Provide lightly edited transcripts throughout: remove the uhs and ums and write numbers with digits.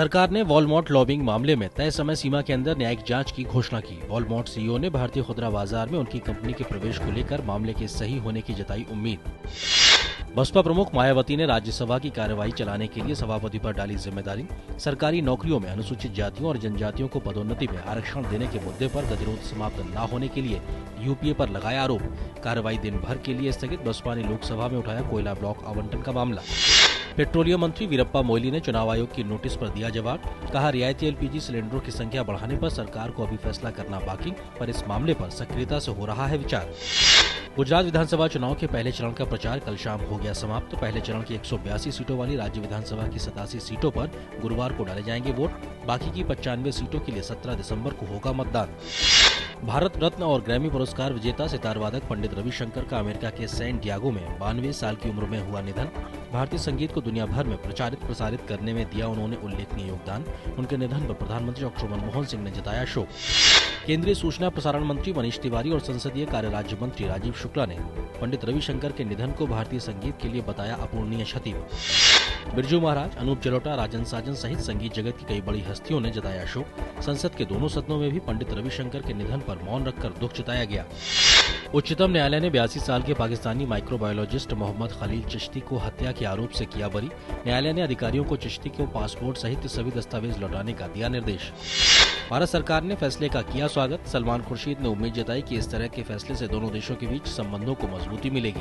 सरकार ने Walmart lobbying मामले में तय समय सीमा के अंदर न्यायिक जांच की घोषणा की। वॉलमार्ट सीईओ ने भारतीय खुदरा बाजार में उनकी कंपनी के प्रवेश को लेकर मामले के सही होने की जताई उम्मीद। बसपा प्रमुख मायावती ने राज्यसभा की कार्यवाही चलाने के लिए सभापति पर डाली जिम्मेदारी। सरकारी नौकरियों में अनुसूचित जातियों और जनजातियों को पदोन्नति में आरक्षण देने के मुद्दे पर गतिरोध समाप्त न होने के लिए यूपीए पर लगाया आरोप। कार्रवाई दिन भर के लिए स्थगित। बसपा ने लोकसभा में उठाया कोयला ब्लॉक आवंटन का मामला। पेट्रोलियम मंत्री वीरप्पा मोइली ने चुनाव आयोग की नोटिस पर दिया जवाब। कहा, रियायती एलपीजी सिलेंडरों की संख्या बढ़ाने पर सरकार को अभी फैसला करना बाकी, पर इस मामले पर सक्रियता से हो रहा है विचार। गुजरात विधानसभा चुनाव के पहले चरण का प्रचार कल शाम हो गया समाप्त। पहले चरण की 182 सीटों वाली राज्य विधानसभा की 87 सीटों पर गुरुवार को डाले जाएंगे वोट। बाकी की 95 सीटों के लिए 17 दिसंबर को होगा मतदान। भारत रत्न और ग्रैमी पुरस्कार विजेता सितार वादक पंडित रविशंकर का अमेरिका के सैन डियागो में 92 साल की उम्र में हुआ निधन। भारतीय संगीत को दुनिया भर में प्रचारित प्रसारित करने में दिया उन्होंने उल्लेखनीय योगदान। उनके निधन पर प्रधानमंत्री डॉ. मनमोहन सिंह ने जताया शोक। केंद्रीय सूचना प्रसारण मंत्री मनीष तिवारी और संसदीय कार्य राज्य मंत्री राजीव शुक्ला ने पंडित रविशंकर के निधन को भारतीय संगीत के लिए बताया अपूरणीय क्षति। बिरजू महाराज, अनूप जलोटा, राजन साजन सहित संगीत जगत की कई बड़ी हस्तियों ने जताया शोक। संसद के दोनों सदनों में भी पंडित रविशंकर के निधन पर मौन रखकर दुख जताया गया। उच्चतम न्यायालय ने 82 साल के पाकिस्तानी माइक्रोबायोलॉजिस्ट मोहम्मद खलील चिश्ती को हत्या के आरोप से किया बरी। न्यायालय ने अधिकारियों को चिश्ती को पासपोर्ट सहित सभी दस्तावेज लौटाने का दिया निर्देश। भारत सरकार ने फैसले का किया स्वागत। सलमान खुर्शीद ने उम्मीद जताई कि इस तरह के फैसले से दोनों देशों के बीच संबंधों को मजबूती मिलेगी।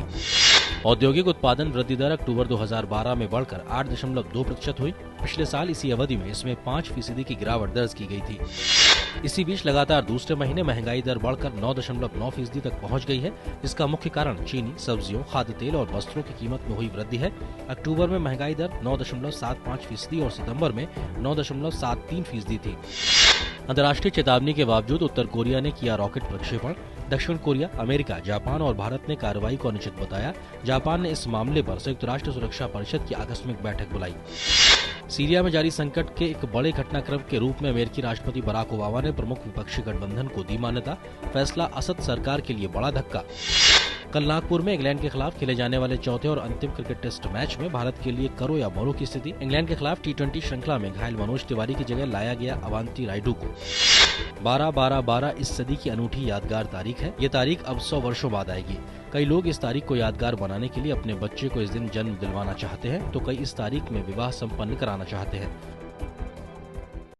औद्योगिक उत्पादन वृद्धि दर अक्टूबर 2012 में बढ़कर 8.2% हुई। पिछले साल इसी अवधि में इसमें 5% की गिरावट दर्ज की गई थी। इसी बीच लगातार दूसरे महीने महंगाई दर बढ़कर 9.9% तक पहुंच गई है। इसका मुख्य कारण चीनी, सब्जियों, खाद्य तेल और वस्त्रों की कीमत में हुई वृद्धि है। अक्टूबर में महंगाई दर 9.75% और सितंबर में 9.73% थी। अंतर्राष्ट्रीय चेतावनी के बावजूद उत्तर कोरिया ने किया रॉकेट प्रक्षेपण। दक्षिण कोरिया, अमेरिका, जापान और भारत ने कार्रवाई को अनुचित बताया। जापान ने इस मामले पर संयुक्त राष्ट्र सुरक्षा परिषद की आकस्मिक बैठक बुलाई। सीरिया में जारी संकट के एक बड़े घटनाक्रम के रूप में अमेरिकी राष्ट्रपति बराक ओबामा ने प्रमुख विपक्षी गठबंधन को दी मान्यता। फैसला असद सरकार के लिए बड़ा धक्का। कल नागपुर में इंग्लैंड के खिलाफ खेले जाने वाले चौथे और अंतिम क्रिकेट टेस्ट मैच में भारत के लिए करो या मरो की स्थिति। इंग्लैंड के खिलाफ T20 श्रृंखला में घायल मनोज तिवारी की जगह लाया गया अवांती रायडू को। 12-12-12 इस सदी की अनूठी यादगार तारीख है। ये तारीख अब 100 वर्षों बाद आएगी। कई लोग इस तारीख को यादगार बनाने के लिए अपने बच्चे को इस दिन जन्म दिलवाना चाहते हैं, तो कई इस तारीख में विवाह संपन्न कराना चाहते हैं।